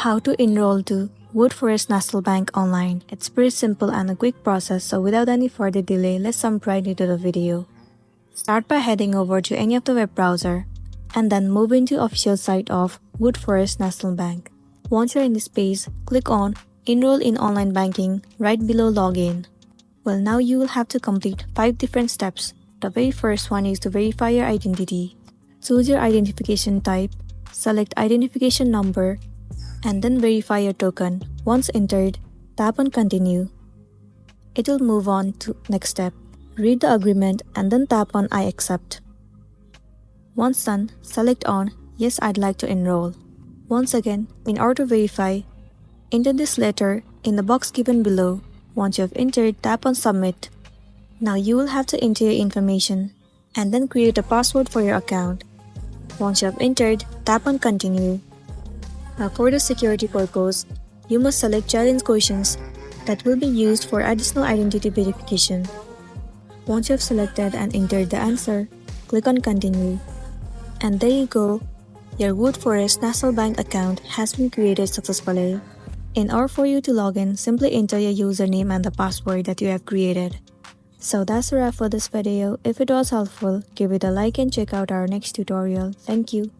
How to enroll to Woodforest National Bank online. It's pretty simple and a quick process, so without any further delay, let's jump right into the video. Start by heading over to any of the web browser and then move into official site of Woodforest National Bank. Once you're in this page, click on Enroll in Online Banking right below Login. Well, now you will have to complete 5 different steps. The very first one is to verify your identity. Choose your identification type, select identification number, and then verify your token. Once entered, tap on Continue. It will move on to next step. Read the agreement and then tap on I accept. Once done, select on Yes, I'd like to enroll. Once again, in order to verify, enter this letter in the box given below. Once you have entered, tap on Submit. Now you will have to enter your information and then create a password for your account. Once you have entered, tap on Continue. Now for the security purpose, you must select challenge questions that will be used for additional identity verification. Once you have selected and entered the answer, click on Continue. And there you go, your Woodforest National Bank account has been created successfully. In order for you to log in, simply enter your username and the password that you have created. So that's a wrap for this video. If it was helpful, give it a like and check out our next tutorial. Thank you.